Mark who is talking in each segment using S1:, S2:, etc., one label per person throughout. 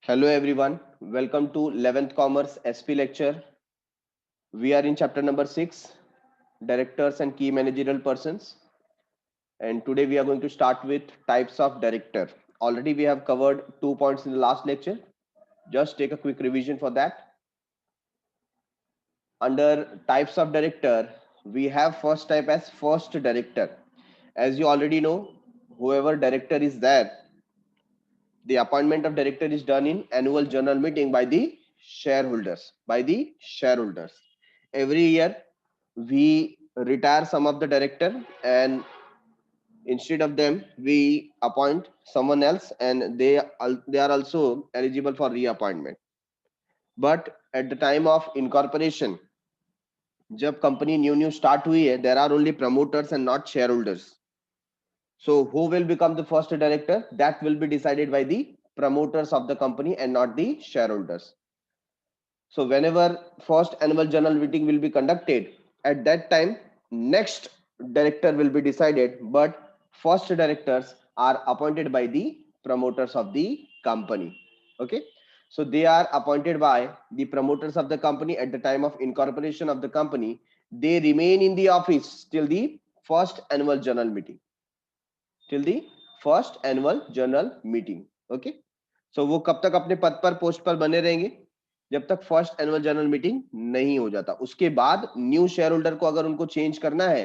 S1: Hello everyone, welcome to 11th Commerce SP lecture. We are in chapter number 6, Directors and Key Managerial Persons. And today we are going to start with types of director. Already we have covered 2 points in the last lecture. Just take a quick revision for that. Under types of director, we have first type as first director. As you already know, whoever director is there, the appointment of director is done in annual general meeting by the shareholders. Every year we retire some of the director, and instead of them we appoint someone else, and they are also eligible for reappointment. But at the time of incorporation, जब company new start हुई है, there are only promoters and not shareholders. So who will become the first director? That will be decided by the promoters of the company and not the shareholders. So whenever first annual general meeting will be conducted, at that time next director will be decided, but first directors are appointed by the promoters of the company. Okay, so they are appointed by the promoters of the company at the time of incorporation of the company. They remain in the office till the first annual general meeting, till the first annual general meeting. Okay, so वो कब तक अपने पद पर post पर बने रहेंगे? जब तक फर्स्ट एनुअल जनरल मीटिंग नहीं हो जाता. उसके बाद न्यू शेयर होल्डर को अगर उनको चेंज करना है,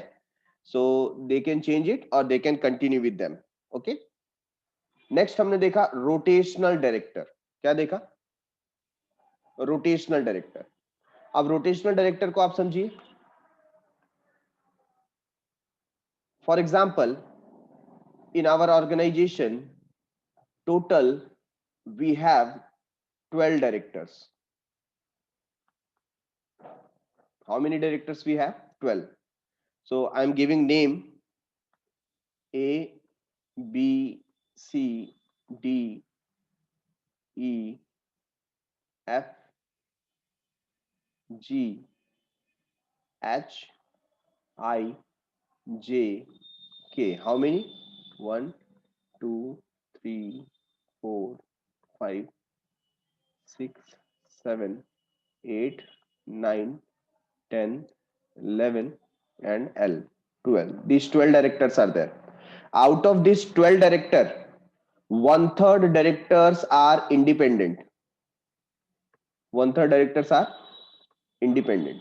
S1: सो दे कैन चेंज इट और they can continue with them. Okay, next हमने देखा रोटेशनल डायरेक्टर. क्या देखा? Rotational director. अब रोटेशनल डायरेक्टर को आप समझिए. For example, in our organization total we have 12 directors. How many directors we have? 12. So I'm giving name A, B, C, D, E, F, G, H, I, J, K. How many? 1, 2, 3, 4, 5, 6, 7, 8, 9, 10, 11 and L, 12. These 12 directors are there. Out of these 12 director, 1/3 directors are independent. 1/3 directors are independent.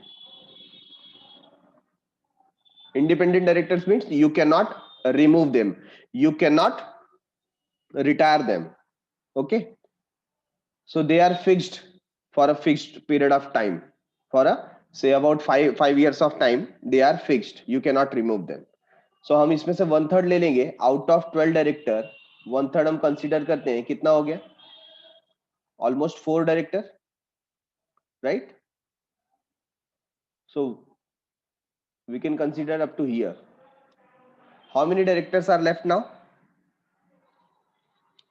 S1: Independent directors means you cannot remove them, you cannot retire them. Okay, so they are fixed for a fixed period of time. For a say about 5 years of time, they are fixed, you cannot remove them. So हम इसमें से 1/3 ले लेंगे. Out of 12 director 1/3 हम consider करते हैं. कितना हो गया? Almost 4 director, right? So we can consider up to here. How many directors are left now?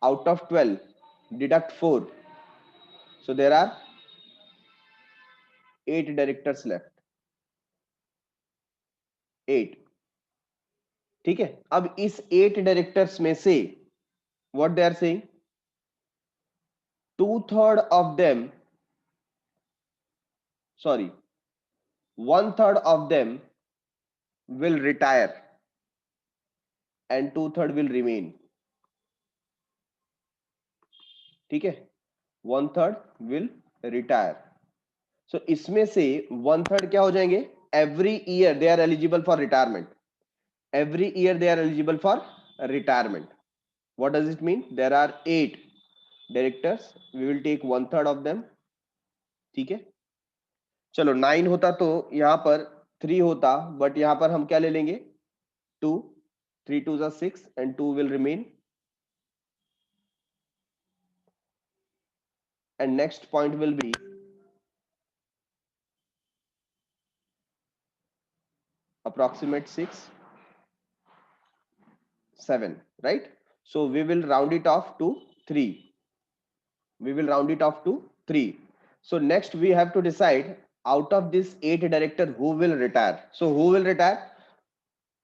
S1: Out of 12, deduct 4. So there are 8 directors left. 8. ठीक है. अब इस 8 डायरेक्टर्स में से what they are saying, 2/3 of them, sorry, 1/3 of them will retire and 2/3 will remain. ठीक है, 1/3 will retire. So इसमें से 1/3 क्या हो जाएंगे? Every year they are eligible for retirement. Every year they are eligible for retirement. What does it mean? There are 8 directors, we will take 1/3 of them. ठीक है, चलो 9 होता तो यहाँ पर 3 होता, बट यहाँ पर हम क्या ले लेंगे? 2. 3 2s are 6 and 2 will remain. And next point will be approximate 6, 7, right? So we will round it off to 3. We will round it off to 3. So next we have to decide out of this 8 director who will retire. So who will retire?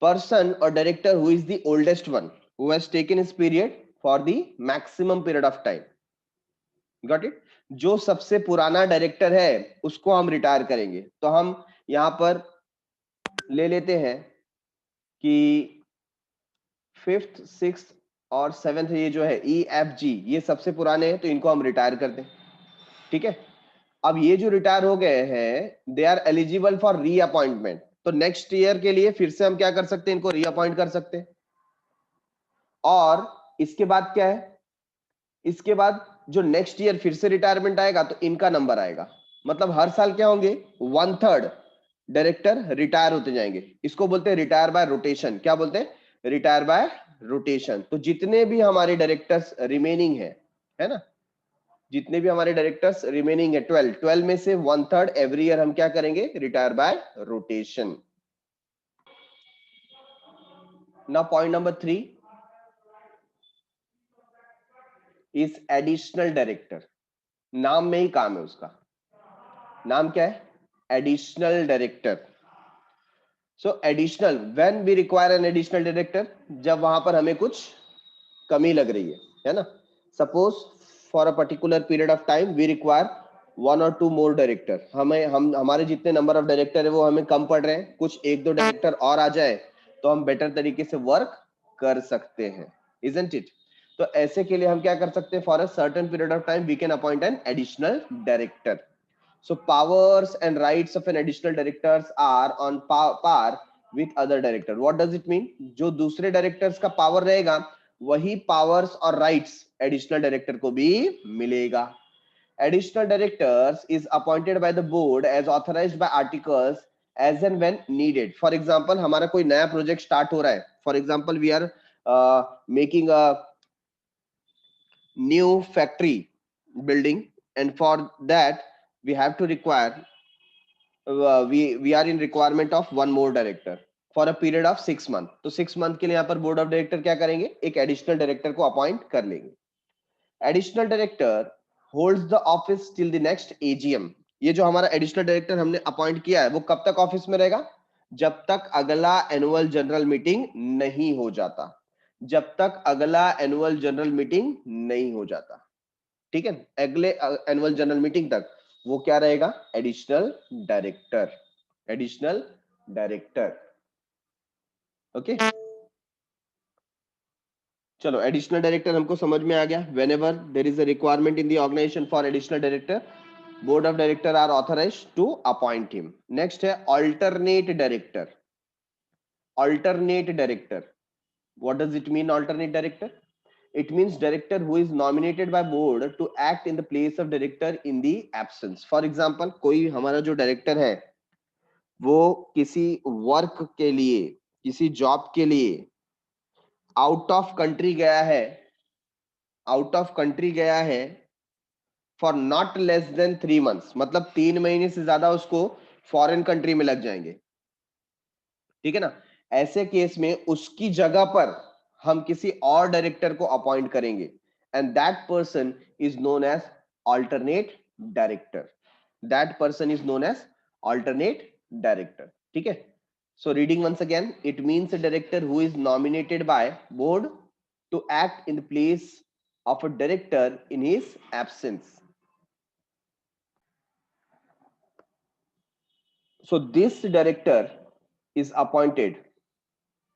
S1: Person or director who is the oldest one, who has taken his period for the maximum period of time. Got it. जो सबसे पुराना director है उसको हम retire करेंगे, तो हम यहां पर ले लेते हैं कि 5th 6th और 7th ये जो है EFG ये सबसे पुराने हैं, तो इनको हम रिटायर करते हैं। ठीक है, अब ये जो रिटायर हो गए हैं they are eligible for reappointment, तो नेक्स्ट ईयर के लिए फिर से हम क्या कर सकते हैं, इनको रीअपॉइंट कर सकते हैं। और इसके बाद क्या है, इसके बाद जो नेक्स्ट ईयर फिर से रिटायरमेंट आएगा तो इनका नंबर आएगा, मतलब हर साल क्या होंगे, 1/3 डायरेक्टर रिटायर होते जाएंगे। इसको बोलते हैं रिटायर बाय रोटेशन। क्या बोलते हैं, रिटायर बाय रोटेशन। तो जितने भी हमारे डायरेक्टर्स रिमेनिंग है ना, जितने भी हमारे डायरेक्टर्स रिमेनिंग है 12 में से 1/3 एवरी ईयर हम क्या करेंगे, retire by rotation. Now point number 3 is additional director. नाम में ही काम है उसका, नाम क्या है, additional director. So additional, when we require an additional director, जब वहां पर हमें कुछ कमी लग रही है ना। Suppose for a particular period of time we require 1 or 2 more director, हम हमारे जितने नंबर ऑफ डायरेक्टर है वो हमें कम पड़ रहे हैं, कुछ 1-2 डायरेक्टर और आ जाए तो हम बेटर तरीके से वर्क कर सकते हैं, इजंट इट। तो ऐसे के लिए हम क्या कर सकते हैं, for a certain period of time we can appoint an additional director. So powers and rights of an additional directors are on par with other director. What does it mean? जो दूसरे directors का power रहेगा वही powers और rights additional director को भी मिलेगा। Additional directors is appointed by the board as authorized by articles as and when needed. For example, हमारा कोई नया project start हो रहा है, for example we are making a new factory building, and for that we have to require we are in requirement of one more director for a period of 6 month। तो 6 month के लिए यहाँ पर board of director क्या करेंगे, एक additional director को appoint कर लेंगे। Additional director holds the office till the next AGM. ये जो हमारा एडिशनल डायरेक्टर हमने अपॉइंट किया है वो कब तक ऑफिस में रहेगा, जब तक अगला एनुअल जनरल मीटिंग नहीं हो जाता, जब तक अगला एनुअल जनरल मीटिंग नहीं हो जाता। ठीक है, अगले एनुअल जनरल मीटिंग तक वो क्या रहेगा, additional director, additional director. Okay, चलो एडिशनल डायरेक्टर हमको समझ में आ गया। Whenever there is a requirement in the organisation for additional director, board of director are authorise to appoint him. Next है alternate director. Alternate director, what does it mean alternate director? It means director who is nominated by board to act in the place of director in the absence. For example, कोई हमारा जो director है वो किसी work के लिए, किसी job के लिए आउट ऑफ कंट्री गया है, आउट ऑफ कंट्री गया है for not less than 3 months, मतलब 3 महीने से ज्यादा उसको फॉरेन कंट्री में लग जाएंगे। ठीक है ना, ऐसे केस में उसकी जगह पर हम किसी और डायरेक्टर को अपॉइंट करेंगे and that person is known as alternate director. That person is known as alternate director. ठीक है, so reading once again, it means a director who is nominated by board to act in the place of a director in his absence. So this director is appointed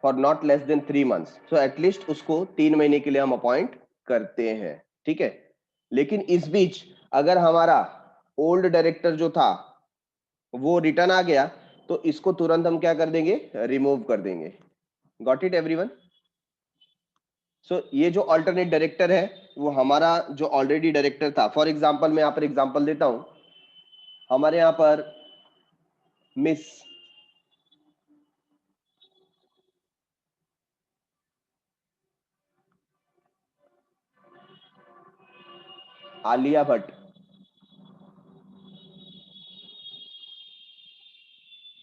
S1: for not less than 3 months, so at least उसको 3 महीने के लिए हम appoint करते हैं। ठीक है, लेकिन इस बीच अगर हमारा ओल्ड डायरेक्टर जो था वो रिटर्न आ गया तो इसको तुरंत हम क्या कर देंगे, रिमूव कर देंगे। Got it everyone? सो ये जो अल्टरनेट डायरेक्टर है वो हमारा जो ऑलरेडी डायरेक्टर था, फॉर एग्जाम्पल मैं यहाँ पर एग्जाम्पल देता हूं, हमारे यहाँ पर मिस आलिया भट्ट,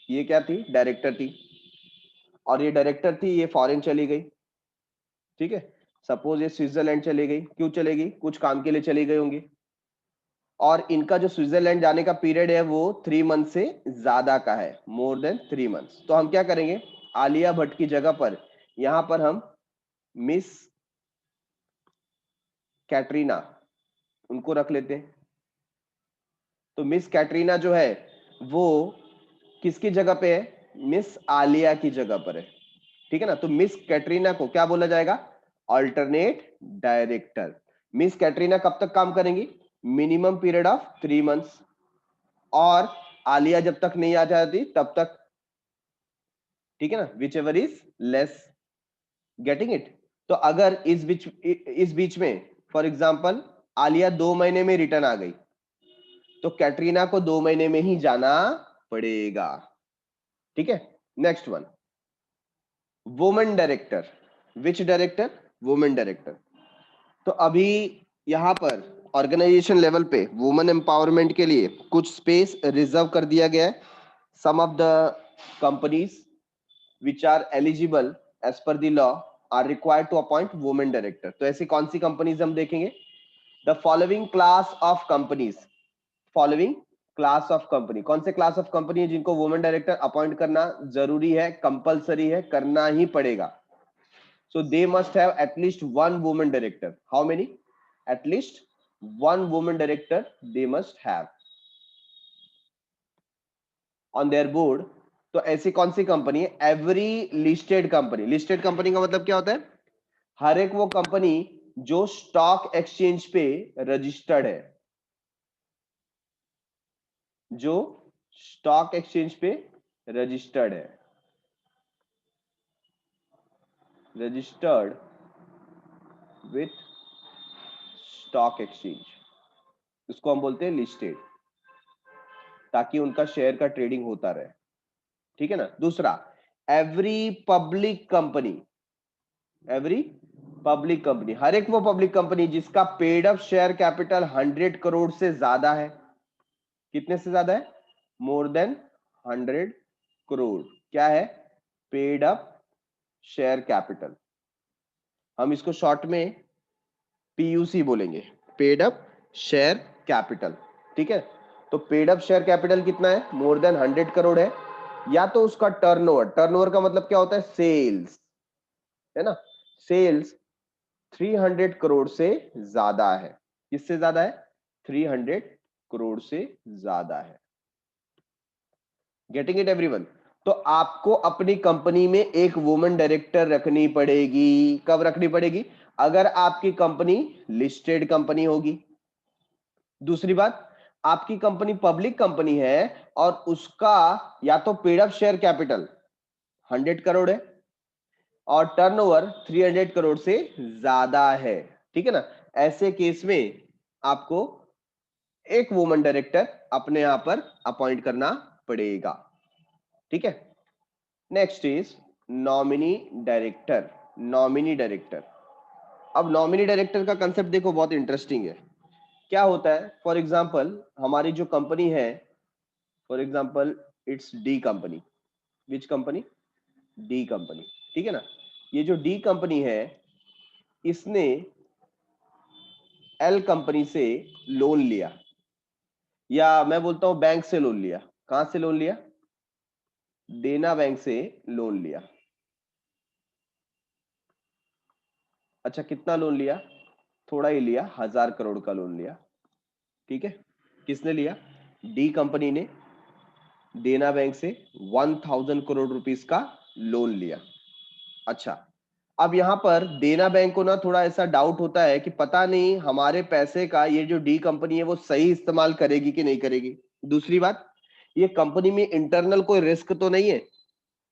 S1: ये क्या थी, डायरेक्टर थी, और ये डायरेक्टर थी, ये फॉरेन चली गई। ठीक है, सपोज ये स्विट्जरलैंड चली गई, क्यों चलेगी, कुछ काम के लिए चली गई होंगी, और इनका जो स्विट्जरलैंड जाने का पीरियड है वो 3 मंथ से ज्यादा का है, मोर देन 3 months। तो हम क्या करेंगे, आलिया भट्ट की जगह पर यहां पर हम मिस कैटरीना उनको रख लेते हैं। तो मिस कैटरीना जो है वो किसकी जगह पे है? मिस आलिया की जगह पर है, ठीक है ना। तो मिस कैटरीना को क्या बोला जाएगा? Alternate director. मिस कैटरीना कब तक काम करेंगी? मिनिमम पीरियड ऑफ 3 मंथ्स, और आलिया जब तक नहीं आ जाती तब तक, ठीक है ना, which ever is less. Getting it? तो अगर इस बीच में फॉर एग्जाम्पल आलिया 2 महीने में रिटर्न आ गई, तो कैटरीना को 2 महीने में ही जाना पड़ेगा, ठीक है। Next one, women director. Which director? Women director. तो अभी यहां पर ऑर्गेनाइजेशन लेवल पे वुमेन एम्पावरमेंट के लिए कुछ स्पेस रिजर्व कर दिया गया है। Some of the companies which are eligible as per the law are required to appoint women director। तो ऐसी कौन सी कंपनीज हम देखेंगे? The following class of companies. Following class of company, कौन से क्लास ऑफ कंपनी है जिनको वुमेन डायरेक्टर अपॉइंट करना जरूरी है, कंपलसरी है, करना ही पड़ेगा? So they must have at least one women director. How many? At least one women director they must have on their board. तो ऐसी कौन सी कंपनी है? Every listed company. Listed company का मतलब क्या होता है? हर एक वो कंपनी जो स्टॉक एक्सचेंज पे रजिस्टर्ड है, जो स्टॉक एक्सचेंज पे रजिस्टर्ड है, रजिस्टर्ड विथ स्टॉक एक्सचेंज, उसको हम बोलते हैं लिस्टेड, ताकि उनका शेयर का ट्रेडिंग होता रहे, ठीक है ना। दूसरा, every public company. Every public company, हर एक वो पब्लिक कंपनी जिसका paid up share capital 100 crore से ज्यादा है। कितने से ज्यादा है? More than 100 crore. क्या है? Paid up share capital. हम इसको शॉर्ट में पीयूसी बोलेंगे, पेड अप शेयर कैपिटल, ठीक है। तो पेड अप शेयर कैपिटल कितना है? मोर देन 100 करोड़ है। या तो उसका टर्नओवर, टर्नओवर का मतलब क्या होता है? सेल्स, है ना। सेल्स 300 करोड़ से ज्यादा है। किससे ज्यादा है? 300 करोड़ से ज्यादा है। Getting it everyone? तो आपको अपनी कंपनी में एक वुमेन डायरेक्टर रखनी पड़ेगी। कब रखनी पड़ेगी? अगर आपकी कंपनी लिस्टेड कंपनी होगी। दूसरी बात, आपकी कंपनी पब्लिक कंपनी है और उसका या तो paid up share capital 100 crore है और टर्नओवर 300 करोड़ से ज्यादा है, ठीक है ना। ऐसे केस में आपको एक वुमेन डायरेक्टर अपने यहां पर अपॉइंट करना पड़ेगा, ठीक है। Next is nominee director. Nominee director. अब नॉमिनी डायरेक्टर का कंसेप्ट देखो, बहुत इंटरेस्टिंग है। क्या होता है? फॉर एग्जांपल हमारी जो कंपनी है, for example it's D company. Which company? D company, ठीक है ना। ये जो डी कंपनी है इसने एल कंपनी से लोन लिया, या मैं बोलता हूं बैंक से लोन लिया। कहां से लोन लिया? देना बैंक से लोन लिया। अच्छा, कितना लोन लिया? थोड़ा ही लिया, 1000 करोड़ का लोन लिया, ठीक है। किसने लिया? डी कंपनी ने देना बैंक से 1000 करोड़ रुपीस का लोन लिया। अच्छा, अब यहां पर देना बैंक को ना थोड़ा ऐसा डाउट होता है कि पता नहीं हमारे पैसे का ये जो डी कंपनी है वो सही इस्तेमाल करेगी कि नहीं करेगी। दूसरी बात, ये कंपनी में इंटरनल कोई रिस्क तो नहीं है।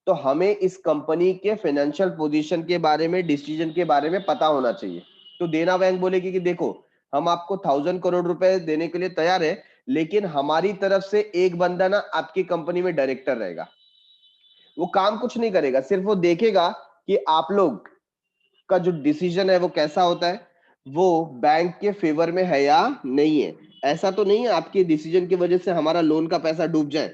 S1: तो हमें इस कंपनी के फाइनेंशियल पोजीशन के बारे में, डिसीजन के बारे में पता होना चाहिए। तो देना बैंक बोलेगी कि देखो, हम आपको 1000 करोड़ रुपए देने के लिए तैयार है, लेकिन हमारी तरफ से एक बंदा ना आपकी कंपनी में डायरेक्टर रहेगा। वो काम कुछ नहीं करेगा, सिर्फ वो देखेगा कि आप लोग का जो डिसीजन है वो कैसा होता है, वो बैंक के फेवर में है या नहीं है। ऐसा तो नहीं है आपके डिसीजन की वजह से हमारा लोन का पैसा डूब जाए।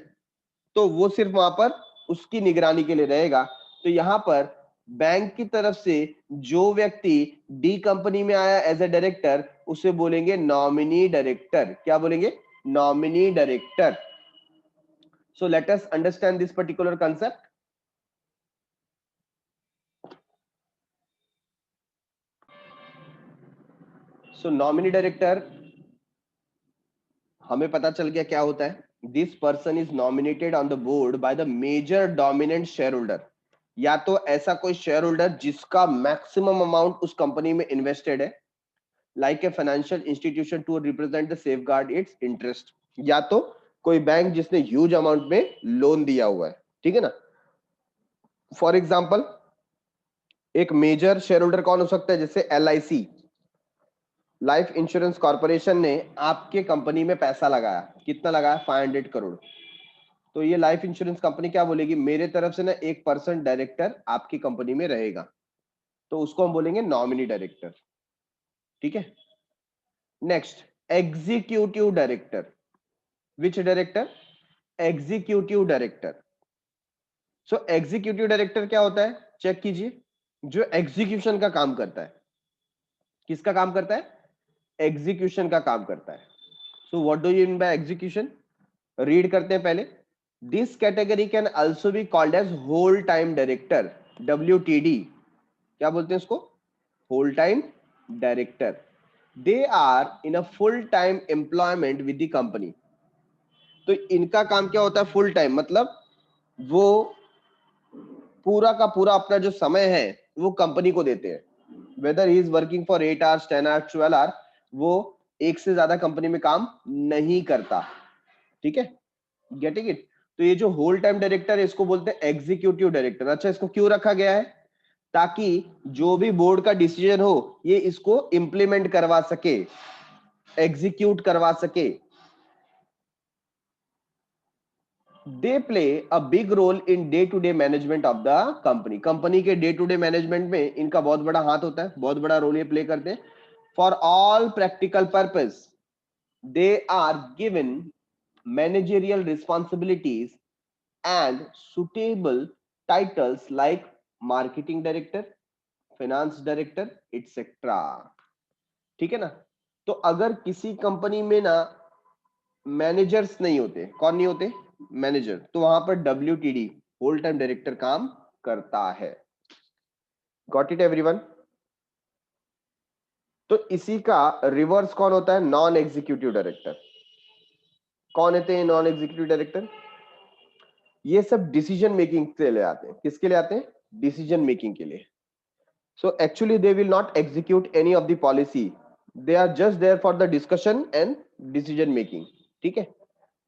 S1: तो वो सिर्फ वहां पर उसकी निगरानी के लिए रहेगा। तो यहां पर बैंक की तरफ से जो व्यक्ति डी कंपनी में आया एज ए डायरेक्टर, उसे बोलेंगे नॉमिनी डायरेक्टर। क्या बोलेंगे? Nominee director. So let us understand this particular concept. So nominee director हमें पता चल गया क्या होता है, this person is nominated on the board by the major dominant share holder, या तो ऐसा कोई शेयर होल्डर जिसका मैक्सिमम अमाउंट उस कंपनी में इन्वेस्टेड है, like a financial institution to represent the safeguard its interest, या तो कोई बैंक जिसने ह्यूज अमाउंट में लोन दिया हुआ है, ठीक है ना। फॉर एग्जाम्पल एक मेजर शेयर होल्डर कौन हो सकता है, जैसे LIC, लाइफ इंश्योरेंस कॉर्पोरेशन ने आपके कंपनी में पैसा लगाया, कितना लगाया, 500 करोड़। तो ये लाइफ इंश्योरेंस कंपनी क्या बोलेगी, मेरे तरफ से ना 1% डायरेक्टर आपकी कंपनी में रहेगा, तो उसको हम बोलेंगे नॉमिनी डायरेक्टर, ठीक है। Next, executive director, which director, executive director. So executive director क्या होता है, चेक कीजिए, जो एग्जीक्यूशन का काम करता है, किसका काम करता है, एग्जीक्यूशन का काम करता है। So what do you mean by execution, read करते हैं पहले, this category can also be called as whole time director, WTD, क्या बोलते हैं इसको, whole time director. They are in a full time employment with the company. तो इनका काम क्या होता है, फुल टाइम, मतलब वो पूरा का पूरा अपना जो समय है वो कंपनी को देते हैं, weather he is working for 8 hours 10 hours 12 hours, वो एक से ज्यादा कंपनी में काम नहीं करता, ठीक है, गेटिंग इट। तो ये जो होल टाइम डायरेक्टर है इसको बोलते हैं एग्जीक्यूटिव डायरेक्टर। अच्छा, इसको क्यों रखा गया है, ताकि जो भी बोर्ड का डिसीजन हो ये इसको इंप्लीमेंट करवा सके, एग्जीक्यूट करवा सके। They play a big role in day to day management of the company, company के डे टू डे मैनेजमेंट में इनका बहुत बड़ा हाथ होता है, बहुत बड़ा रोल ये प्ले करते हैं। For all practical purpose they are given managerial responsibilities and suitable titles like marketing director, finance director, etc. ठीक है ना। तो अगर किसी कंपनी में ना मैनेजर्स नहीं होते, कौन नहीं होते, मैनेजर, तो वहां पर WTD, होल टाइम डायरेक्टर काम करता है। Got it everyone. तो इसी का रिवर्स कौन होता है, नॉन एग्जीक्यूटिव डायरेक्टर। कौन होते हैं नॉन एग्जीक्यूटिव डायरेक्टर, ये सब डिसीजन मेकिंग के लिए आते हैं, किसके लिए आते हैं, डिसीजन मेकिंग के लिए। So actually they will not execute any of the policy, they are just there for the discussion and decision making, ठीक है।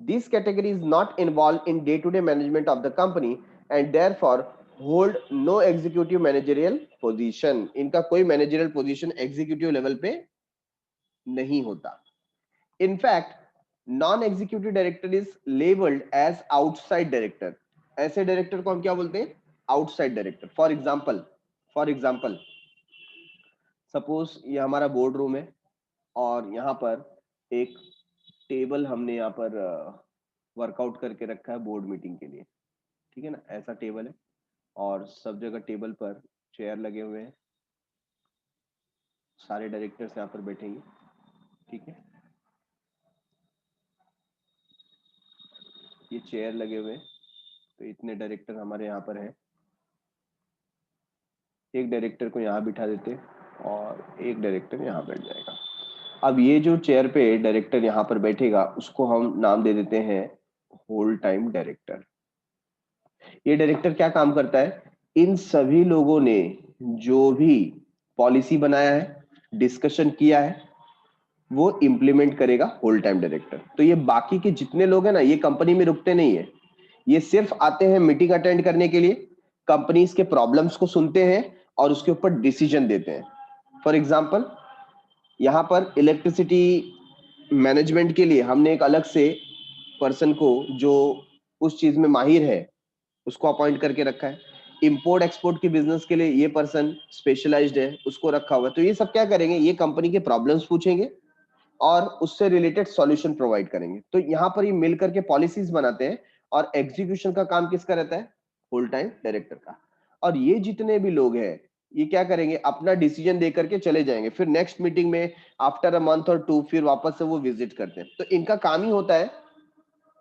S1: This category is not involved in day to day management of the company and therefore hold no executive managerial position, इनका कोई managerial position executive level पे नहीं होता। In fact non executive director is labeled as outside director, ऐसे director को हम क्या बोलते हैं, outside director. For example suppose ये हमारा बोर्ड रूम है और यहाँ पर एक टेबल हमने यहाँ पर वर्कआउट करके रखा है बोर्ड मीटिंग के लिए, ठीक है ना, ऐसा टेबल है और सब जगह टेबल पर चेयर लगे हुए हैं, सारे डायरेक्टर्स यहाँ पर बैठेंगे, ठीक है, ये चेयर लगे हुए हैं, तो इतने डायरेक्टर हमारे यहाँ पर हैं, एक डायरेक्टर को यहाँ बिठा देते और एक डायरेक्टर यहाँ बैठ जाएगा। अब ये जो चेयर पे डायरेक्टर यहाँ पर बैठेगा उसको हम नाम दे देते हैं होल टाइम डायरेक्टर। ये डायरेक्टर क्या काम करता है, इन सभी लोगों ने जो भी पॉलिसी बनाया है, डिस्कशन किया है, वो इंप्लीमेंट करेगा होल टाइम डायरेक्टर। तो ये बाकी के जितने लोग हैं ना, ये कंपनी में रुकते नहीं है, ये सिर्फ आते हैं मीटिंग अटेंड करने के लिए, कंपनीज के प्रॉब्लम्स को सुनते हैं और उसके ऊपर डिसीजन देते हैं। फॉर एग्जाम्पल यहाँ पर इलेक्ट्रिसिटी मैनेजमेंट के लिए हमने एक अलग से पर्सन को जो उस चीज में माहिर है उसको अपॉइंट करके रखा है। इंपोर्ट एक्सपोर्ट के बिजनेस के लिए ये पर्सन स्पेशलाइज्ड है, उसको रखा हुआ है। तो ये सब क्या करेंगे, ये कंपनी के प्रॉब्लम्स पूछेंगे और उससे रिलेटेड सॉल्यूशन प्रोवाइड करेंगे। तो यहाँ पर ये मिलकर के पॉलिसीज बनाते हैं और एग्जीक्यूशन का काम किसका रहता है, फुल टाइम डायरेक्टर का। और ये जितने भी लोग हैं ये क्या करेंगे, अपना डिसीजन दे करके चले जाएंगे, फिर नेक्स्ट मीटिंग में आफ्टर अ मंथ और 2 फिर वापस से वो विजिट करते हैं। तो इनका काम ही होता है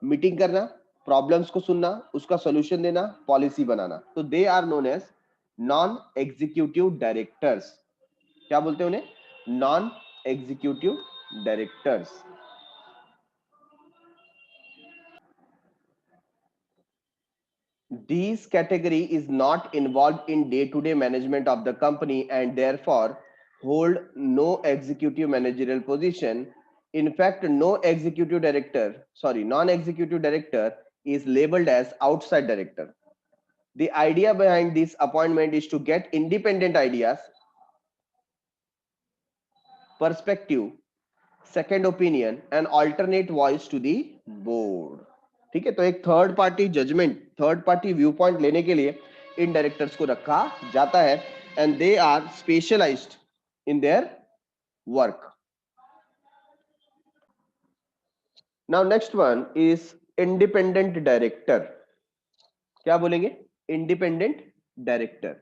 S1: मीटिंग करना, प्रॉब्लम्स को सुनना, उसका सॉल्यूशन देना, पॉलिसी बनाना। तो they are known as non executive directors. क्या बोलते हैं उन्हें, non executive directors. These category is not involved in day-to-day management of the company and therefore hold no executive managerial position. In fact, non-executive director is labeled as outside director. The idea behind this appointment is to get independent ideas, perspective, second opinion and alternate voice to the board. ठीक है, तो एक third party judgement, third party view point लेने के लिए इन directors को रखा जाता है and they are specialized in their work. Now next one is independent director. क्या बोलेंगे? Independent director.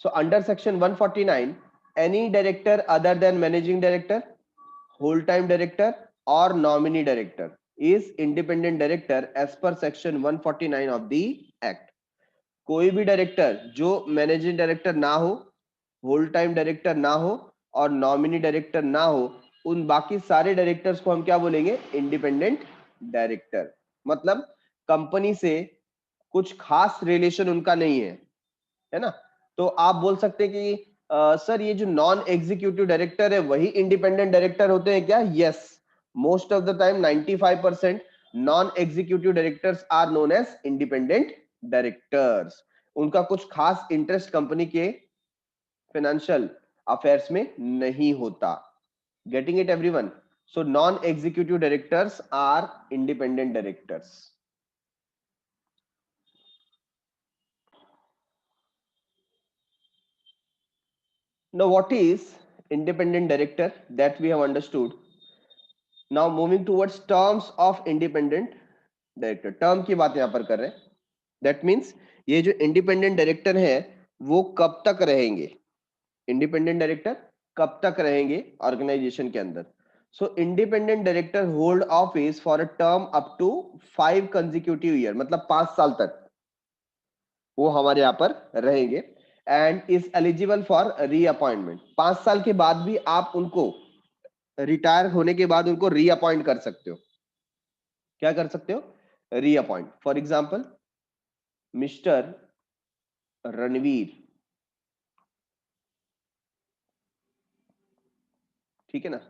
S1: So under section 149 any director other than managing director, whole time director or nominee director is independent director as per section 149 of the act. कोई भी director जो managing director ना हो, whole time director ना हो और nominee director ना हो, उन बाकी सारे डायरेक्टर्स को हम क्या बोलेंगे? Independent director. मतलब कंपनी से कुछ खास रिलेशन उनका नहीं है ना? तो आप बोल सकते हैं कि सर ये जो नॉन एग्जीक्यूटिव डायरेक्टर है वही इंडिपेंडेंट डायरेक्टर होते हैं क्या? Yes, most of the time 95% non executive directors are known as independent directors. उनका कुछ खास इंटरेस्ट कंपनी के फाइनेंशियल अफेयर्स में नहीं होता. Getting it everyone? So non executive directors are independent directors. Now, what is independent director? That we have understood. Now, moving towards terms of independent director. Term की बात यहाँ पर कर रहे हैं. That means ये जो independent director है वो कब तक रहेंगे? Independent director कब तक रहेंगे organization के अंदर? So, independent director hold office for a term up to 5 consecutive year. मतलब 5 साल तक वो हमारे यहाँ पर रहेंगे and is eligible for reappointment. 5 साल के बाद भी आप उनको रिटायर होने के बाद उनको रीअपॉइंट कर सकते हो. क्या कर सकते हो? Reappoint. For example mister Ranveer, ठीक है ना,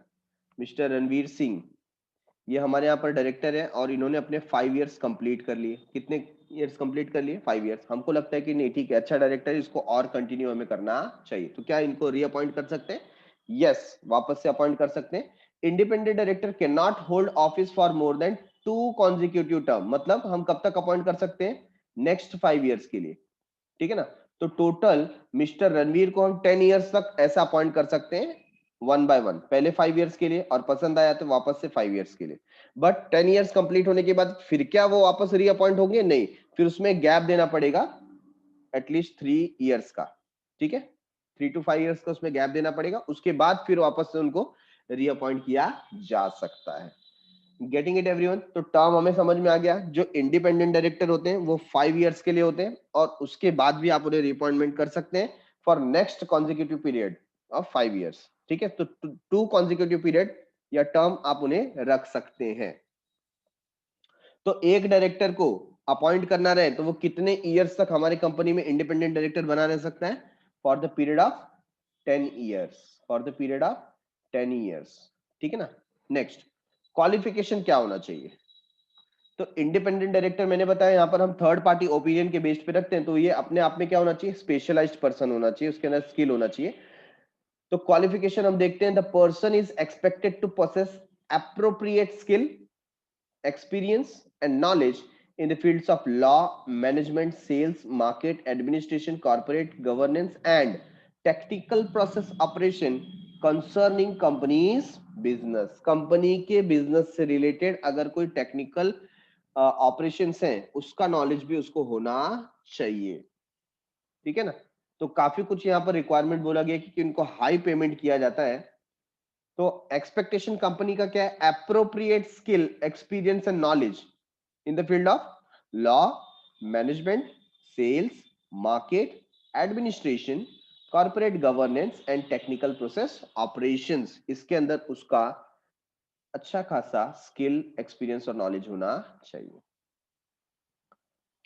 S1: मिस्टर रणवीर सिंह, ये हमारे यहाँ पर डायरेक्टर है और इन्होंने अपने 5 इयर्स कंप्लीट कर लिए. कितने इयर्स कंप्लीट कर लिए? 5 इयर्स. हमको लगता है कि नहीं ठीक है, अच्छा डायरेक्टर है, इसको और कंटिन्यू हमें करना चाहिए, तो क्या इनको रीअपॉइंट कर सकते हैं? यस, वापस से अपॉइंट कर सकते हैं. Independent director can not hold office for more than 2 consecutive term. मतलब हम कब तक अपॉइंट कर सकते हैं? नेक्स्ट 5 इयर्स के लिए. ठीक है ना? तो टोटल मिस्टर रणवीर को हम 10 इयर्स तक ऐसा अपॉइंट कर सकते हैं, 1 by 1. पहले 5 इयर्स के लिए और पसंद आया तो वापस से 5 इयर्स के लिए. बट 10 इयर्स कंप्लीट होने के बाद फिर क्या वो वापस रीअपॉइंट होंगे? नहीं, फिर उसमें गैप देना पड़ेगा एटलीस्ट 3 इयर्स का. ठीक है, 3 to 5 इयर्स का उसमें गैप देना पड़ेगा. उसके बाद फिर वापस से उनको रीअपॉइंट किया जा सकता है. Getting it everyone? तो टर्म हमें समझ में आ गया. जो इंडिपेंडेंट डायरेक्टर होते हैं वो 5 इयर्स के लिए होते हैं और उसके बाद भी आप उन्हें रिअपॉइंटमेंट कर सकते हैं for next consecutive period of 5 years. ठीक है, तो 2 कॉन्जिक्यूटिव पीरियड या टर्म आप उन्हें रख सकते हैं. तो एक डायरेक्टर को अपॉइंट करना रहे तो वो कितने इयर्स तक हमारी कंपनी में इंडिपेंडेंट डायरेक्टर बना रह सकता है? For the period of 10 years. For the period of 10 years. ठीक है ना? नेक्स्ट, क्वालिफिकेशन क्या होना चाहिए? तो इंडिपेंडेंट डायरेक्टर मैंने बताया यहाँ पर हम थर्ड पार्टी ओपिनियन के बेस पे रखते हैं, तो ये अपने आप में क्या होना चाहिए? स्पेशलाइज्ड पर्सन होना चाहिए, उसके अंदर स्किल होना चाहिए. तो क्वालिफिकेशन हम देखते हैं, the person is expected to possess appropriate skill, experience and knowledge in the fields of law, management, sales, market, administration, corporate governance and technical process operation concerning company's business. Company के business से related अगर कोई technical operations हैं उसका knowledge भी उसको होना चाहिए. ठीक है ना? तो काफी कुछ यहाँ पर रिक्वायरमेंट बोला गया कि इनको हाई पेमेंट किया जाता है. तो एक्सपेक्टेशन कंपनी का क्या है? Appropriate skill, experience and knowledge in the field of law, management, sales, market, administration, corporate governance and technical process operations. इसके अंदर उसका अच्छा खासा स्किल, एक्सपीरियंस और नॉलेज होना चाहिए.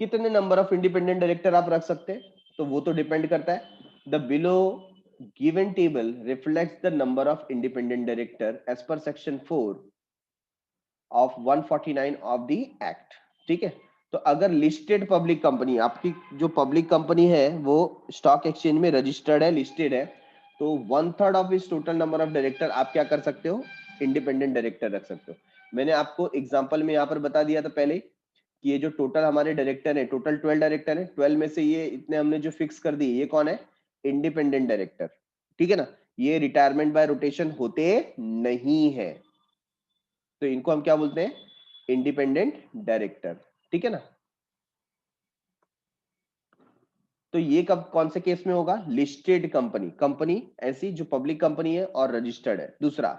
S1: कितने नंबर ऑफ इंडिपेंडेंट डायरेक्टर आप रख सकते हैं, तो वो तो डिपेंड करता है। The below given table reflects the number of independent director as per section 4 of 149 of the act. ठीक है, तो अगर लिस्टेड पब्लिक कंपनी, आपकी जो पब्लिक कंपनी है वो स्टॉक एक्सचेंज में रजिस्टर्ड है, लिस्टेड है, तो 1/3 ऑफ इस टोटल नंबर ऑफ डायरेक्टर आप क्या कर सकते हो, इंडिपेंडेंट डायरेक्टर रख सकते हो। मैंने आपको एग्जांपल में यहाँ पर बता दिया था पहले कि ये जो टोटल हमारे डायरेक्टर है, टोटल 12 डायरेक्टर है, 12 में से ये इतने हमने जो फिक्स कर दी, ये कौन है, इंडिपेंडेंट डायरेक्टर। ठीक है ना, ये रिटायरमेंट बाय रोटेशन होते नहीं है, तो इनको हम क्या बोलते हैं, इंडिपेंडेंट डायरेक्टर। ठीक है ना, तो ये कब कौन से केस में होगा, लिस्टेड कंपनी, कंपनी ऐसी जो पब्लिक कंपनी है और रजिस्टर्ड है। दूसरा,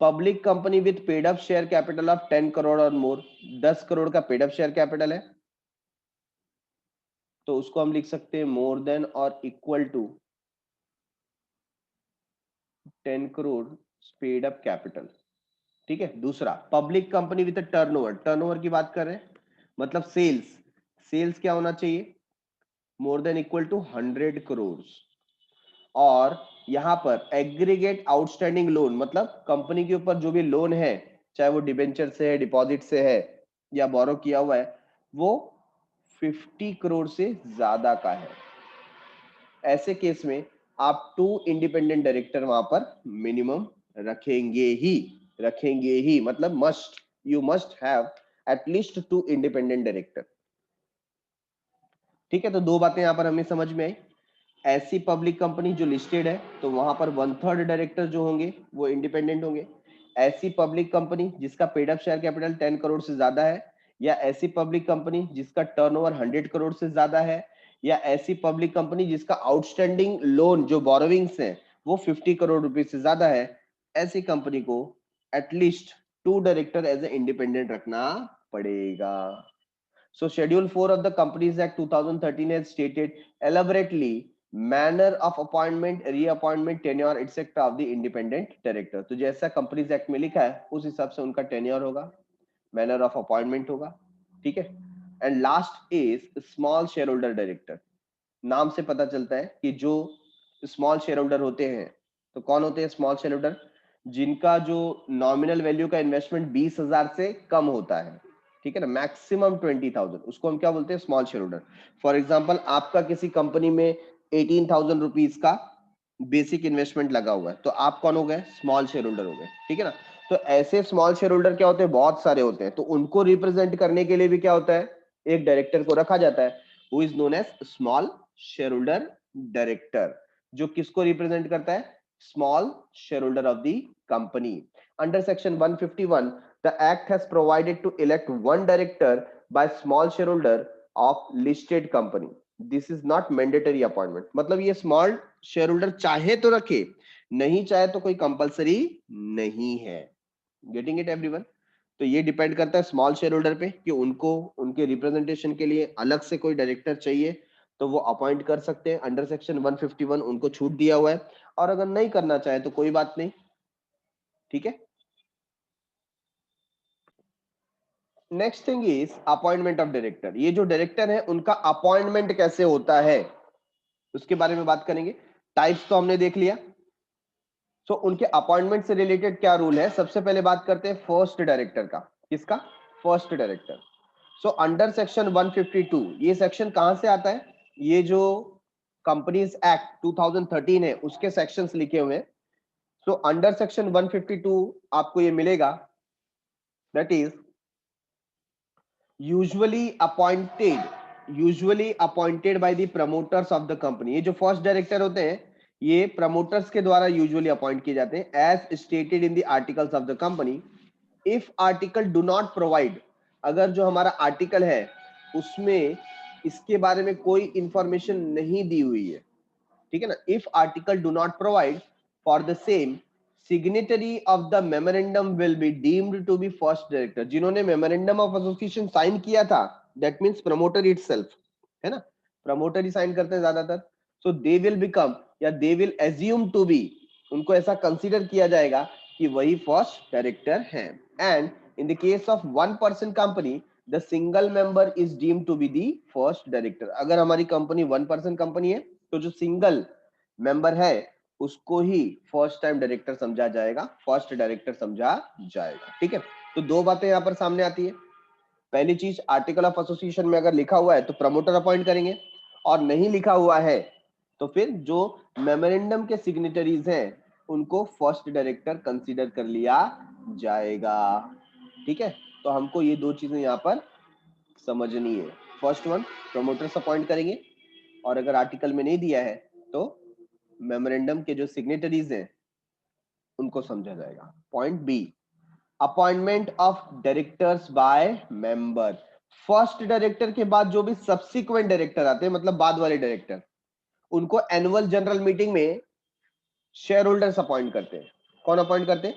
S1: public company with paid up share capital of 10 crore और मोर, 10 करोड़ का पेड अप शेयर कैपिटल है, तो उसको हम लिख सकते हैं मोर देन और equal to 10 crore paid up capital. ठीक है। दूसरा, public company with turnover, turnover की बात कर रहे हैं, मतलब सेल्स, सेल्स क्या होना चाहिए, more than equal to 100 crore. और यहां पर एग्रीगेट आउटस्टैंडिंग लोन, मतलब कंपनी के ऊपर जो भी लोन है, चाहे वो डिबेंचर से है, डिपॉजिट से है या बोरो किया हुआ है, वो 50 करोड़ से ज्यादा का है। ऐसे केस में आप 2 इंडिपेंडेंट डायरेक्टर वहां पर मिनिमम रखेंगे ही, रखेंगे ही, मतलब must, you must have at least 2 independent director. ठीक है, तो दो बातें यहां पर हमें समझ में आई। ऐसी पब्लिक कंपनी जो लिस्टेड है, तो वहां पर 1/3 डायरेक्टर जो होंगे वो इंडिपेंडेंट होंगे। ऐसी पब्लिक कंपनी जिसका paid up share capital 10 crore से ज्यादा है, या ऐसी पब्लिक कंपनी जिसका टर्नओवर 100 करोड़ से ज्यादा है, या ऐसी पब्लिक कंपनी जिसका आउटस्टैंडिंग लोन जो बोरोविंग्स है वो 50 करोड़ रुपए से ज्यादा है, ऐसी कंपनी को at least 2 director as a independent रखना पड़ेगा। So Schedule 4 of the Companies Act 2013 has stated elaborately manner of appointment, reappointment, tenure, etc. of the independent director. तो जैसा Companies Act में लिखा है उस हिसाब से उनका tenure होगा, manner of appointment होगा। ठीक है। And last is small shareholder director. नाम से पता चलता है कि जो स्मॉल शेयर होल्डर होते हैं, तो कौन होते हैं स्मॉल शेयर होल्डर, जिनका जो नॉमिनल वैल्यू का इन्वेस्टमेंट 20,000 से कम होता है। ठीक है ना, मैक्सिमम 20,000, उसको हम क्या बोलते हैं, small share holder. For example, आपका किसी कंपनी में 18,000 रुपीज का बेसिक इन्वेस्टमेंट लगा हुआ है, तो आप कौन हो गए, स्मॉल शेयर होल्डर हो गए। ठीक है ना, तो ऐसे स्मॉल शेयर होल्डर क्या होते हैं, बहुत सारे होते हैं, तो उनको रिप्रेजेंट करने के लिए भी क्या होता है, एक डायरेक्टर को रखा जाता है, who is known as small share holder director, जो किसको रिप्रेजेंट करता है, small share holder of the company. Under section 151 the act has provided to elect one director by small shareholder of listed company. This is not mandatory appointment, मतलब ये small share holder चाहे तो रखे, नहीं चाहे तो कोई कंपलसरी नहीं है। Getting it everyone? तो ये डिपेंड करता है स्मॉल शेयर होल्डर पे कि उनको उनके रिप्रेजेंटेशन के लिए अलग से कोई डायरेक्टर चाहिए तो वो अपॉइंट कर सकते हैं। अंडर सेक्शन 151 उनको छूट दिया हुआ है, और अगर नहीं करना चाहे तो कोई बात नहीं। ठीक है। Next thing is appointment of director. ये जो डायरेक्टर है उनका अपॉइंटमेंट कैसे होता है उसके बारे में बात करेंगे। टाइप्स तो हमने देख लिया, सो उनके अपॉइंटमेंट से रिलेटेड क्या रूल है। सबसे पहले बात करते हैं फर्स्ट डायरेक्टर का। किसका? First director. So under section 152, ये सेक्शन कहां से आता है, ये जो कंपनीज एक्ट 2013 है उसके सेक्शंस लिखे हुए हैं। सो अंडर सेक्शन 152 आपको ये मिलेगा, that is usually appointed by the promoters of the company. ये जो फर्स्ट डायरेक्टर होते हैं ये प्रमोटर्स के द्वारा यूजुअली अपॉइंट किए जाते हैं, as stated in the articles of the company. If article do not provide, अगर जो हमारा आर्टिकल है उसमें इसके बारे में कोई इंफॉर्मेशन नहीं दी हुई है, ठीक है ना, if article do not provide for the same, signatory of the memorandum will be deemed to be first director. जिन्होंने मेमोरेंडम ऑफ एसोसिएशन साइन किया था, दैट मींस प्रमोटर इटसेल्फ, है ना, प्रमोटर ही साइन करते हैं ज्यादातर। सो दे विल बिकम, या they will assume to be, उनको ऐसा कंसीडर किया जाएगा कि वही फर्स्ट डायरेक्टर है। And in the case of one person company, the single member is deemed to be the first director. अगर हमारी कंपनी 1% कंपनी है तो जो सिंगल मेंबर है उसको ही फर्स्ट टाइम डायरेक्टर समझा जाएगा, फर्स्ट डायरेक्टर समझा जाएगा। ठीक है, तो दो बातें यहां पर सामने आती है। पहली चीज, आर्टिकल ऑफ एसोसिएशन में अगर लिखा हुआ है तो प्रमोटर अपॉइंट करेंगे, और नहीं लिखा हुआ है तो फिर जो मेमोरेंडम के सिग्नेटरीज हैं उनको फर्स्ट डायरेक्टर कंसीडर कर लिया जाएगा। ठीक है, तो हमको ये दो चीजें यहाँ पर समझनी है। फर्स्ट वन, प्रमोटर्स अपॉइंट करेंगे, और अगर आर्टिकल में नहीं दिया है तो मेमोरेंडम के जो सिग्नेटरीज हैं उनको समझा जाएगा। Point B, appointment of directors by member. First director के बाद जो भी सब्सिक्वेंट डायरेक्टर आते हैं, मतलब बाद वाले डायरेक्टर, उनको एनुअल जनरल मीटिंग में शेयर होल्डर्स अपॉइंट करते हैं। कौन अपॉइंट करते हैं?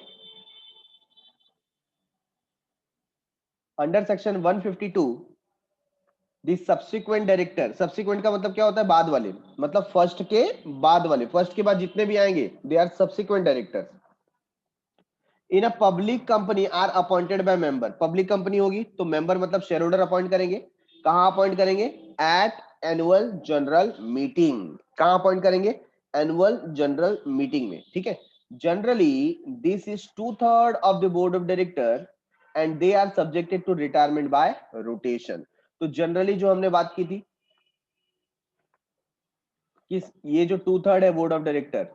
S1: अंडर सेक्शन 152 दी सब्सिक्वेंट डायरेक्टर, सब्सिक्वेंट का मतलब क्या होता है? बाद वाले, मतलब फर्स्ट के बाद वाले, फर्स्ट के बाद जितने भी आएंगे they are subsequent directors in a public company are appointed by member. Public company होगी तो मेंबर मतलब शेयर होल्डर अपॉइंट करेंगे। कहां अपॉइंट करेंगे? At annual general meeting. कहां अपॉइंट करेंगे? एनुअल जनरल मीटिंग में। ठीक है, generally this is 2/3 of the board of director and they are subjected to retirement by rotation. तो जनरली जो हमने बात की थी कि ये जो 2/3 है बोर्ड ऑफ डायरेक्टर,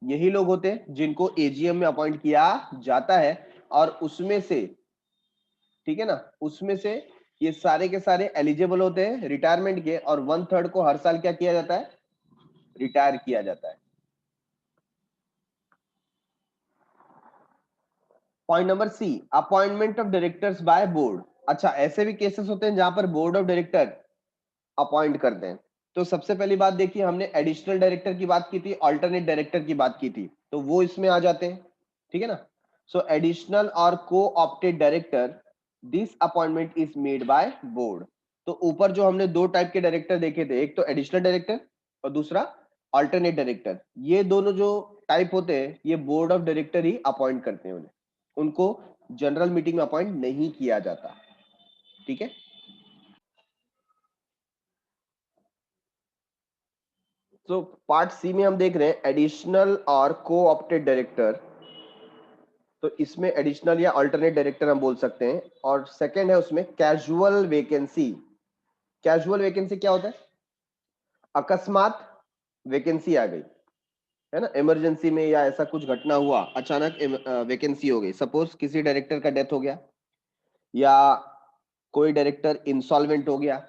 S1: यही लोग होते हैं जिनको एजीएम में अपॉइंट किया जाता है, और उसमें से, ठीक है ना, उसमें से ये सारे के सारे एलिजिबल होते हैं रिटायरमेंट के, और 1/3 को हर साल क्या किया जाता है? रिटायर किया जाता है। Point number C, appointment of directors by board. अच्छा, ऐसे भी केसेस होते हैं जहां पर बोर्ड ऑफ डायरेक्टर अपॉइंट करते हैं। तो सबसे पहली बात देखिए, हमने एडिशनल डायरेक्टर की बात की थी, अल्टरनेट डायरेक्टर की बात की थी, तो वो इसमें आ जाते हैं। ठीक है ना, सो एडिशनल और को opted director, this appointment is made by board. तो ऊपर जो हमने दो टाइप के डायरेक्टर देखे थे, एक तो एडिशनल डायरेक्टर और दूसरा अल्टरनेट डायरेक्टर, ये दोनों जो टाइप होते हैं ये बोर्ड ऑफ डायरेक्टर ही अपॉइंट करते हैं उन्हें, उनको जनरल मीटिंग में अपॉइंट नहीं किया जाता। ठीक है, तो पार्ट सी में हम देख रहे हैं एडिशनल और को ऑप्टेड डायरेक्टर। तो इसमें एडिशनल या अल्टरनेट डायरेक्टर हम बोल सकते हैं, और सेकंड है उसमें कैजुअल वैकेंसी। कैजुअल वैकेंसी क्या होता है? अकस्मात वैकेंसी आ गई है ना, इमरजेंसी में या ऐसा कुछ घटना हुआ, अचानक वैकेंसी हो गई। सपोज किसी डायरेक्टर का डेथ हो गया, या कोई डायरेक्टर इंसॉल्वेंट हो गया,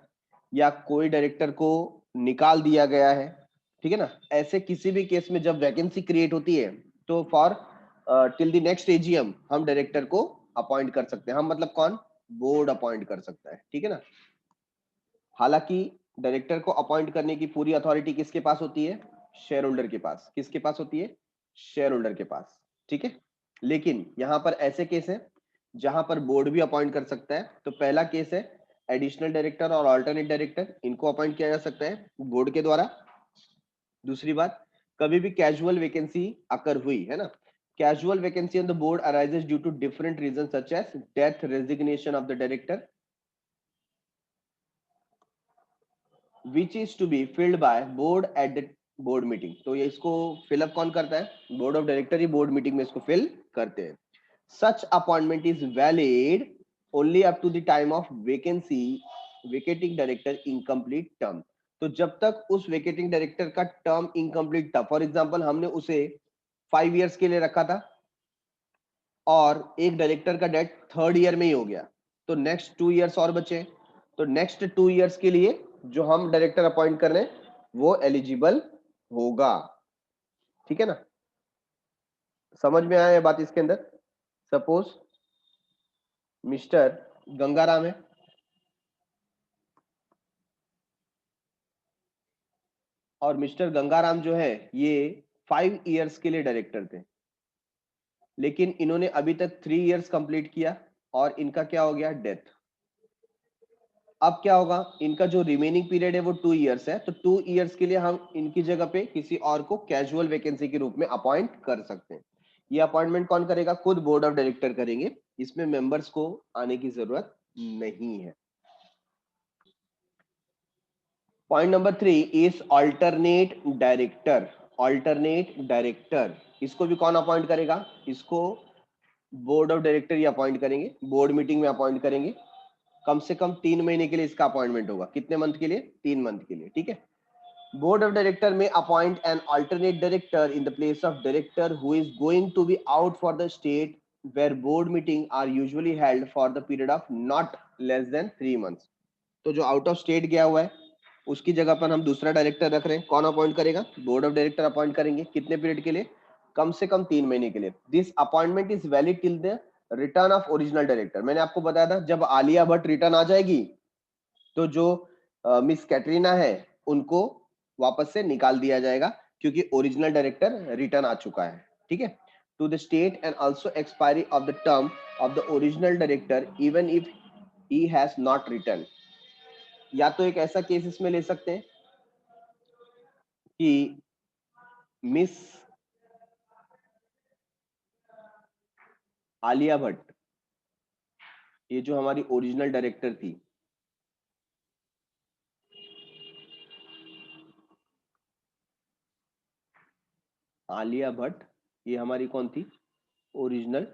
S1: या कोई डायरेक्टर को निकाल दिया गया है। ठीक है ना, ऐसे किसी भी केस में जब वैकेंसी क्रिएट होती है तो for till the next AGM हम डायरेक्टर को अपॉइंट कर सकते हैं। हम मतलब कौन? बोर्ड अपॉइंट कर सकता है। ठीक है ना, हालांकि डायरेक्टर को अपॉइंट करने की पूरी अथॉरिटी किसके पास होती है? शेयर होल्डर के पास। किसके पास होती है? शेयर होल्डर के पास। ठीक है, लेकिन यहां पर ऐसे केस है जहां पर बोर्ड भी अपॉइंट कर सकता है। तो पहला केस है एडिशनल डायरेक्टर और अल्टरनेट डायरेक्टर, इनको अपॉइंट किया जा सकता है बोर्ड के द्वारा। दूसरी बात, कभी भी कैजुअल वैकेंसी अकर हुई है ना, casual vacancy on the board arises due to different reason such as death, resignation of the director which is to be filled by board at the board meeting. तो ये इसको फिलअप कौन करता है? Board of director ही board meeting में इसको fill करते हैं। Such appointment is valid only up to the time of vacancy vacating director incomplete term. तो जब तक उस वेकेटिंग डायरेक्टर का टर्म इनकम्प्लीट था, फॉर एग्जाम्पल हमने उसे 5 years के लिए रखा था, और एक डायरेक्टर का डेथ 3rd year में ही हो गया, तो नेक्स्ट 2 years और बचे। तो नेक्स्ट 2 years के लिए जो हम डायरेक्टर अपॉइंट कर रहे हैं वो एलिजिबल होगा। ठीक है ना, समझ में आया ये बात इसके अंदर? सपोज मिस्टर गंगाराम है, और मिस्टर गंगाराम जो है ये 5 years के लिए डायरेक्टर थे, लेकिन इन्होंने अभी तक 3 years कंप्लीट किया और इनका क्या हो गया? डेथ। अब क्या होगा? इनका जो रिमेनिंग पीरियड है वो 2 years है, तो 2 years के लिए हम इनकी जगह पे किसी और को कैजुअल वैकेंसी के रूप में अपॉइंट कर सकते हैं। ये अपॉइंटमेंट कौन करेगा? खुद बोर्ड ऑफ डायरेक्टर करेंगे, इसमें मेंबर्स को आने की जरूरत नहीं है। Point number 3 is alternate director. Alternate director, इसको भी कौन अपॉइंट करेगा? इसको बोर्ड ऑफ डायरेक्टर ही अपॉइंट करेंगे, बोर्ड मीटिंग में अपॉइंट करेंगे। कम से कम 3 महीने के लिए इसका अपॉइंटमेंट होगा। कितने मंथ के लिए? 3 मंथ के लिए, ठीक है। बोर्ड ऑफ डायरेक्टर में appoint an alternate director in the place of director who is going to be out for the state where board meeting are usually held for the period of not less than 3 months. तो जो out of state गया हुआ है उसकी जगह पर हम दूसरा डायरेक्टर रख रहे हैं। कौन अपॉइंट करेगा? बोर्ड ऑफ डायरेक्टर अपॉइंट करेंगे। कितने पीरियड के लिए? कम से कम 3 महीने के लिए। This appointment is valid till the return of original director. मैंने आपको बताया था जब आलिया भट्ट रिटर्न आ जाएगी तो जो मिस कैटरीना है उनको वापस से निकाल दिया जाएगा क्योंकि ओरिजिनल डायरेक्टर रिटर्न आ चुका है, ठीक है। To the state and also expiry of the term of the original director even if he has not return. या तो एक ऐसा केस इसमें ले सकते हैं कि मिस आलिया भट्ट, ये जो हमारी ओरिजिनल डायरेक्टर थी, आलिया भट्ट ये हमारी कौन थी? ओरिजिनल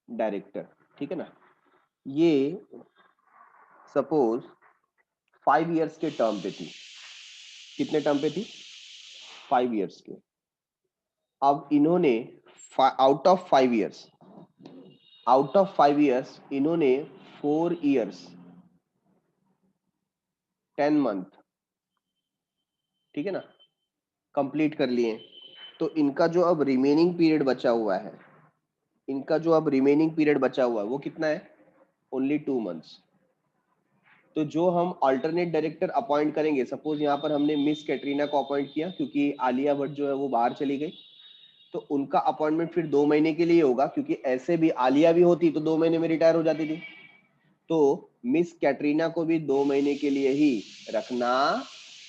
S1: डायरेक्टर, ठीक है ना। ये सपोज 5 इयर्स के टर्म पे थी। कितने टर्म पे थी? 5 इयर्स के। अब इन्होंने आउट ऑफ 5 इयर्स इन्होंने 4 इयर्स 10 मंथ, ठीक है ना, कंप्लीट कर लिए। तो इनका जो अब रिमेनिंग पीरियड बचा हुआ है, वो कितना है? Only 2 months. तो जो हम अल्टरनेट डायरेक्टर अपॉइंट करेंगे, सपोज यहाँ पर हमने मिस कैटरीना को अपॉइंट किया क्योंकि आलिया भट्ट जो है वो बाहर चली गई, तो उनका अपॉइंटमेंट फिर 2 महीने के लिए होगा क्योंकि ऐसे भी आलिया भी होती तो 2 महीने में रिटायर हो जाती थी। तो मिस कैटरीना को भी 2 महीने के लिए ही रखना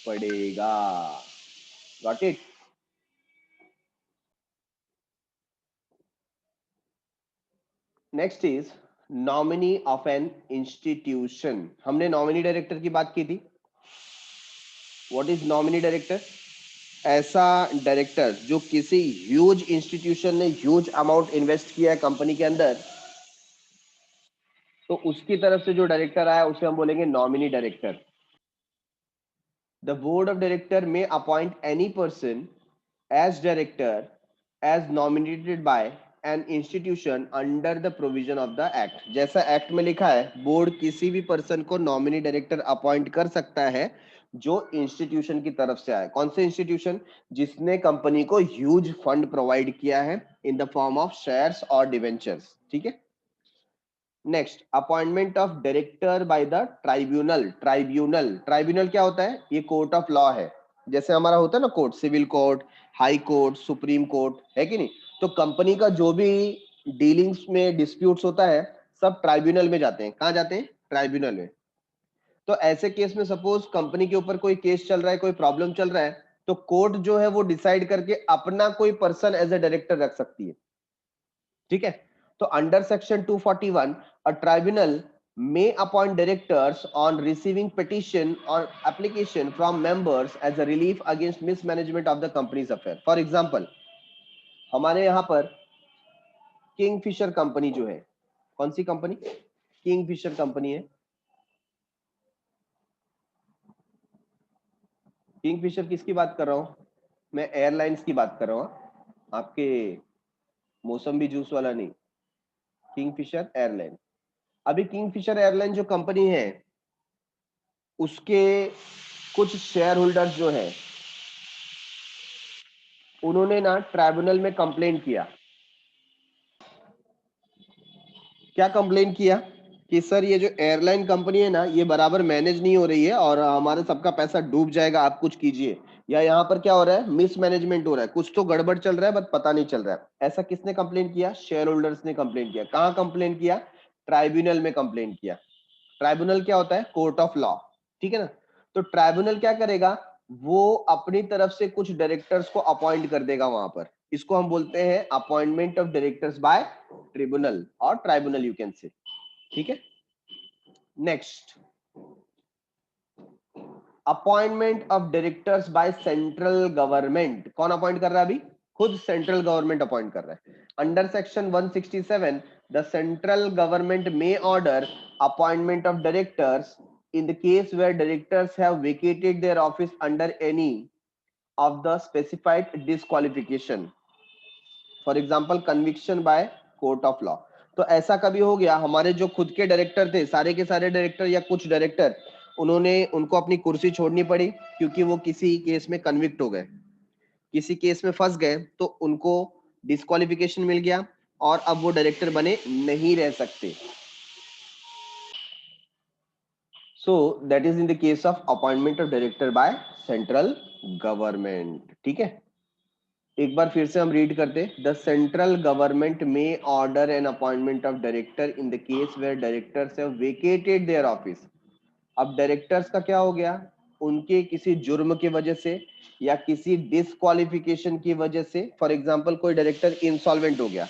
S1: पड़ेगा। Got it? Next is nominee of an institution. हमने नॉमिनी डायरेक्टर की बात की थी। What is nominee director? ऐसा डायरेक्टर जो किसी ह्यूज इंस्टीट्यूशन ने ह्यूज अमाउंट इन्वेस्ट किया है कंपनी के अंदर, तो उसकी तरफ से जो डायरेक्टर आया उसे हम बोलेंगे nominee director. The board of director में appoint any person as director as nominated by an institution under the provision of the act. जैसा एक्ट में लिखा है, बोर्ड किसी भी पर्सन को नॉमिनी डायरेक्टर अपॉइंट कर सकता है जो इंस्टीट्यूशन की तरफ से आए। कौन से इंस्टीट्यूशन? जिसने कंपनी को ह्यूज फंड प्रोवाइड किया है in the form of shares और डिवेंचर्स, ठीक है। Next, appointment of director by the tribunal. Tribunal क्या होता है? ये कोर्ट ऑफ लॉ है। जैसे हमारा होता है ना court, civil court, high court, supreme court, है कि नहीं। तो कंपनी का जो भी डीलिंग्स में डिस्प्यूट्स होता है सब ट्राइब्यूनल में जाते हैं। कहाँ जाते हैं? ट्राइब्यूनल में। तो ऐसे केस में सपोज कंपनी के ऊपर कोई केस चल रहा है, कोई प्रॉब्लम चल रहा है, तो कोर्ट जो है वो डिसाइड करके अपना कोई पर्सन एज ए डायरेक्टर रख सकती है, ठीक है। तो under section 241 a tribunal may appoint directors on receiving petition or application from members as a relief against mismanagement of the company's affair. For example, हमारे यहाँ पर किंगफिशर कंपनी जो है, कौन सी कंपनी? किंगफिशर कंपनी है। किंगफिशर किसकी बात कर रहा हूँ? मैं एयरलाइंस की बात कर रहा हूँ, आपके मौसम्बी जूस वाला नहीं, किंगफिशर एयरलाइन। अभी किंगफिशर एयरलाइन जो कंपनी है उसके कुछ शेयर होल्डर्स जो है उन्होंने ना ट्राइब्यूनल में कंप्लेंट किया। क्या कंप्लेन किया? कि सर ये जो एयरलाइन कंपनी है ना ये बराबर मैनेज नहीं हो रही है और हमारे सबका पैसा डूब जाएगा, आप कुछ कीजिए। या यहाँ पर क्या हो रहा है? मिसमैनेजमेंट हो रहा है, कुछ तो गड़बड़ चल रहा है बट पता नहीं चल रहा है। ऐसा किसने कंप्लेन किया? शेयर होल्डर्स ने कंप्लेन किया। कहाँ कंप्लेन किया? ट्राइब्यूनल में कंप्लेन किया। ट्राइब्यूनल क्या होता है? कोर्ट ऑफ लॉ, ठीक है ना। तो ट्राइब्यूनल क्या करेगा? वो अपनी तरफ से कुछ डायरेक्टर्स को अपॉइंट कर देगा वहां पर। इसको हम बोलते हैं appointment of directors bye tribunal और ट्राइब्यूनल, यू कैन से, ठीक है। Next, appointment of directors by central government. कौन अपॉइंट कर रहा है? अभी खुद सेंट्रल गवर्नमेंट अपॉइंट कर रहा है। Under section 167 the central government may order appointment of directors in the case where directors have vacated their office under any of the specified disqualification, for example conviction by court of law। तो ऐसा कभी हो गया, हमारे जो खुद के director थे, सारे के सारे डायरेक्टर या कुछ डायरेक्टर, उनको अपनी कुर्सी छोड़नी पड़ी क्योंकि वो किसी केस में कन्विक्ट हो गए, किसी केस में फंस गए, तो उनको डिस्क्वालिफिकेशन मिल गया और अब वो डायरेक्टर बने नहीं रह सकते। So that is in the case of appointment of director by central government। ठीक है, एक बार फिर से हम रीड करते। द सेंट्रल गवर्नमेंट में order an appointment of director in the case where directors have vacated their office. अब directors का क्या हो गया? उनके किसी जुर्म की वजह से या किसी डिस्क्वालिफिकेशन की वजह से, फॉर एग्जांपल कोई डायरेक्टर इंसॉल्वेंट हो गया।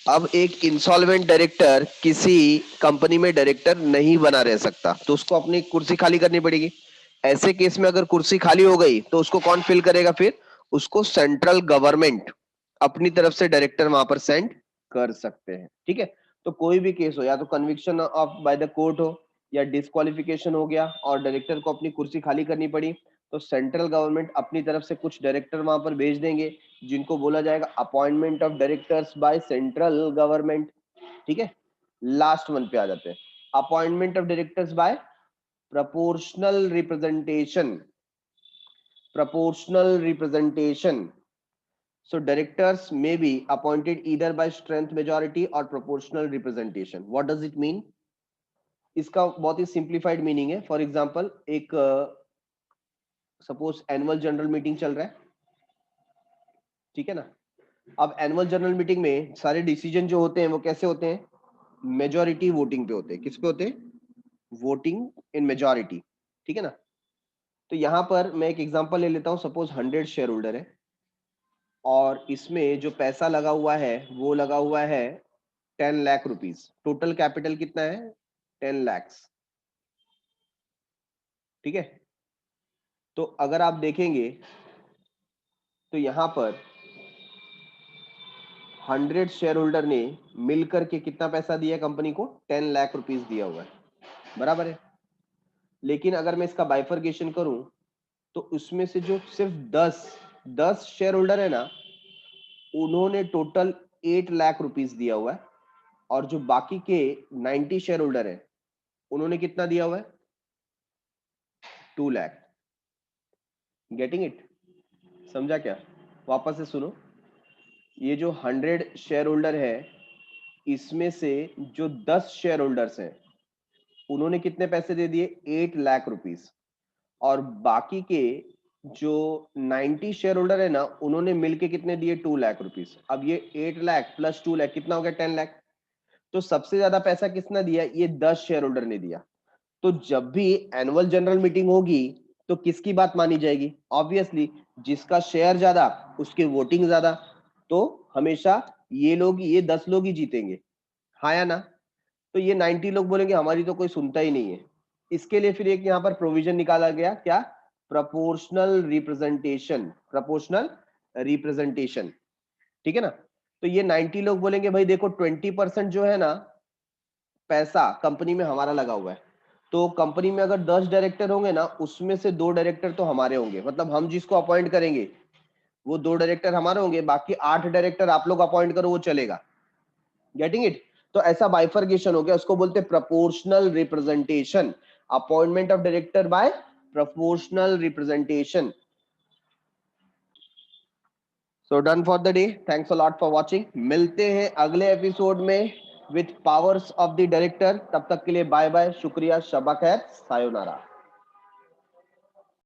S1: अब एक इंसॉल्वेंट डायरेक्टर किसी कंपनी में डायरेक्टर नहीं बना रह सकता, तो उसको अपनी कुर्सी खाली करनी पड़ेगी। ऐसे केस में अगर कुर्सी खाली हो गई तो उसको कौन फिल करेगा? फिर उसको सेंट्रल गवर्नमेंट अपनी तरफ से डायरेक्टर वहां पर सेंड कर सकते हैं। ठीक है, तो कोई भी केस हो, या तो conviction of by the court हो या डिस्क्वालिफिकेशन हो गया और डायरेक्टर को अपनी कुर्सी खाली करनी पड़ी, तो सेंट्रल गवर्नमेंट अपनी तरफ से कुछ डायरेक्टर वहां पर भेज देंगे जिनको बोला जाएगा appointment of directors by central government. ठीक है, लास्ट वन पे आ जाते हैं, appointment of directors bye proportional representation. proportional representation, so directors may be appointed either by strength majority or proportional representation। what does it mean? इसका बहुत ही simplified meaning है। For example, एक suppose annual general meeting चल रहा है, ठीक है ना। अब एनुअल जनरल मीटिंग में सारे डिसीजन जो होते हैं वो कैसे होते हैं? मेजॉरिटी वोटिंग पे होते हैं। किस पे होते हैं? Voting in majority. ठीक है ना। तो यहां पर मैं एक एग्जांपल ले लेता हूं, सपोज 100 शेयर होल्डर है और इसमें जो पैसा लगा हुआ है वो लगा हुआ है 10 लाख रुपीस। टोटल कैपिटल कितना है? 10 लाख। ठीक है, तो अगर आप देखेंगे तो यहां पर 100 शेयर होल्डर ने मिलकर के कितना पैसा दिया कंपनी को? 10 लाख रुपीस दिया हुआ है, बराबर है। लेकिन अगर मैं इसका बाइफर्केशन करूं तो उसमें से जो सिर्फ 10 शेयर होल्डर है ना, उन्होंने टोटल 8 लाख रुपीस दिया हुआ है और जो बाकी के 90 शेयर होल्डर है उन्होंने कितना दिया हुआ है? 2 लाख। Getting it? समझा क्या? वापस से सुनो, ये जो 100 शेयर होल्डर है इसमें से जो 10 शेयर होल्डर्स हैं उन्होंने कितने पैसे दे दिए? 8 लाख रुपीस। और बाकी के जो 90 शेयर होल्डर है ना, उन्होंने मिलके कितने दिए? 2 लाख रुपीस। अब ये 8 लाख प्लस 2 लाख कितना हो गया? 10 लाख। तो सबसे ज्यादा पैसा किसने दिया? ये 10 शेयर होल्डर ने दिया। तो जब भी एनुअल जनरल मीटिंग होगी तो किसकी बात मानी जाएगी? ऑब्वियसली जिसका शेयर ज्यादा उसकी वोटिंग ज्यादा, तो हमेशा ये 10 लोग ही जीतेंगे, हाँ या ना। तो ये 90 लोग बोलेंगे हमारी तो कोई सुनता ही नहीं है। इसके लिए फिर एक यहाँ पर प्रोविजन निकाला गया, क्या? Proportional representation. प्रोपोर्शनल रिप्रेजेंटेशन, ठीक है ना। तो ये 90 लोग बोलेंगे भाई देखो 20% जो है ना पैसा कंपनी में हमारा लगा हुआ है, तो कंपनी में अगर 10 डायरेक्टर होंगे ना, उसमें से 2 डायरेक्टर तो हमारे होंगे, मतलब हम जिसको अपॉइंट करेंगे वो 2 डायरेक्टर हमारे होंगे, बाकी 8 डायरेक्टर आप लोग अपॉइंट करो वो चलेगा। Getting it? तो ऐसा बाइफर्केशन हो गया, उसको बोलते हैं proportional representation. Appointment of director by proportional representation. So done for the day, thanks a lot for watching. मिलते हैं अगले एपिसोड में with powers of the director. तब तक के लिए बाय बाय, शुक्रिया, शबा खैर, सायोनारा।